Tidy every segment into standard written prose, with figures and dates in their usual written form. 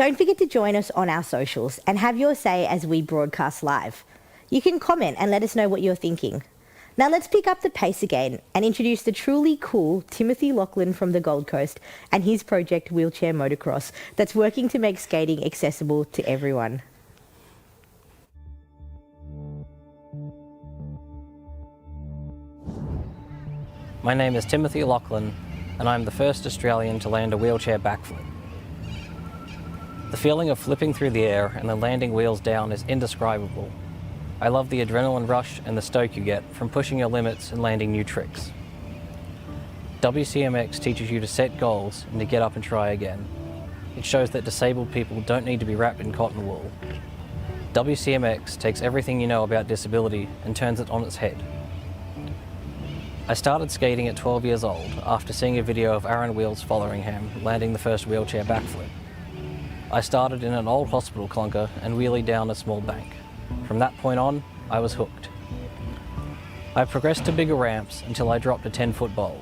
Don't forget to join us on our socials and have your say as we broadcast live. You can comment and let us know what you're thinking. Now let's pick up the pace again and introduce the truly cool Timothy Lachlan from the Gold Coast and his project Wheelchair Motocross that's working to make skating accessible to everyone. My name is Timothy Lachlan and I'm the first Australian to land a wheelchair backflip. The feeling of flipping through the air and then landing wheels down is indescribable. I love the adrenaline rush and the stoke you get from pushing your limits and landing new tricks. WCMX teaches you to set goals and to get up and try again. It shows that disabled people don't need to be wrapped in cotton wool. WCMX takes everything you know about disability and turns it on its head. I started skating at 12 years old after seeing a video of Aaron Wheels Fotheringham landing the first wheelchair backflip. I started in an old hospital clunker and wheelied down a small bank. From that point on, I was hooked. I progressed to bigger ramps until I dropped a 10-foot bowl.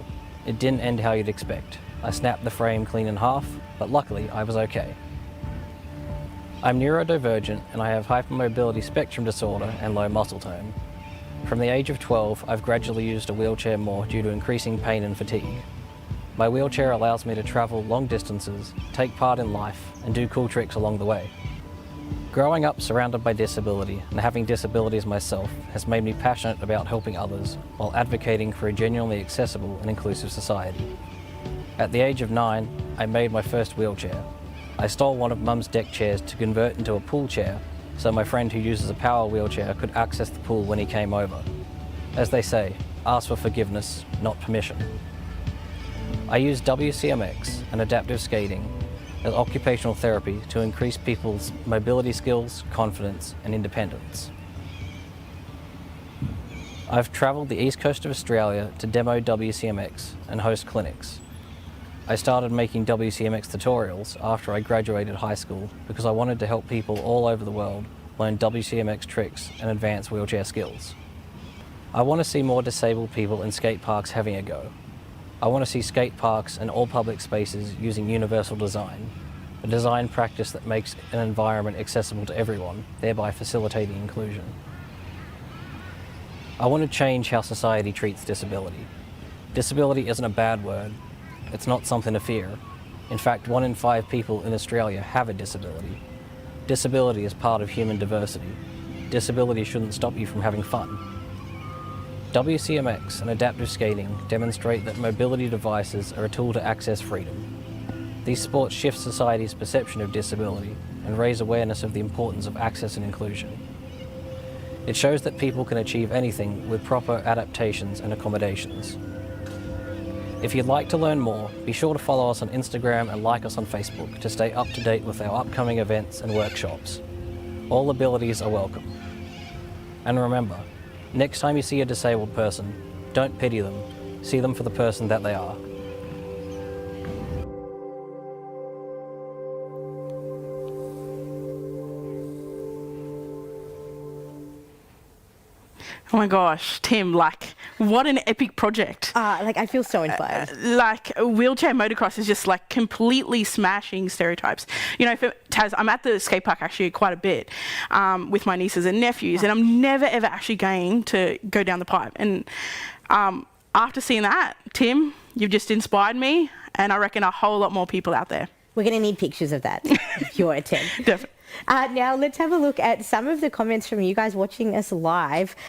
It didn't end how you'd expect. I snapped the frame clean in half, but luckily I was okay. I'm neurodivergent and I have hypermobility spectrum disorder and low muscle tone. From the age of 12, I've gradually used a wheelchair more due to increasing pain and fatigue. My wheelchair allows me to travel long distances, take part in life, and do cool tricks along the way. Growing up surrounded by disability and having disabilities myself has made me passionate about helping others while advocating for a genuinely accessible and inclusive society. At the age of 9, I made my first wheelchair. I stole one of Mum's deck chairs to convert into a pool chair so my friend who uses a power wheelchair could access the pool when he came over. As they say, ask for forgiveness, not permission. I use WCMX and adaptive skating as occupational therapy to increase people's mobility skills, confidence and independence. I've travelled the east coast of Australia to demo WCMX and host clinics. I started making WCMX tutorials after I graduated high school because I wanted to help people all over the world learn WCMX tricks and advance wheelchair skills. I want to see more disabled people in skate parks having a go. I want to see skate parks and all public spaces using universal design, a design practice that makes an environment accessible to everyone, thereby facilitating inclusion. I want to change how society treats disability. Disability isn't a bad word. It's not something to fear. In fact, 1 in 5 people in Australia have a disability. Disability is part of human diversity. Disability shouldn't stop you from having fun. WCMX and adaptive skating demonstrate that mobility devices are a tool to access freedom. These sports shift society's perception of disability and raise awareness of the importance of access and inclusion. It shows that people can achieve anything with proper adaptations and accommodations. If you'd like to learn more, be sure to follow us on Instagram and like us on Facebook to stay up to date with our upcoming events and workshops. All abilities are welcome. And remember, next time you see a disabled person, don't pity them, see them for the person that they are. Oh my gosh, Tim, like, what an epic project. I feel so inspired. Wheelchair motocross is just like completely smashing stereotypes. You know, for Taz, I'm at the skate park actually quite a bit with my nieces and nephews, and I'm never ever actually going to go down the pipe. And after seeing that, Tim, you've just inspired me, and I reckon a whole lot more people out there. We're going to need pictures of that if you're a 10. Definitely. Now let's have a look at some of the comments from you guys watching us live.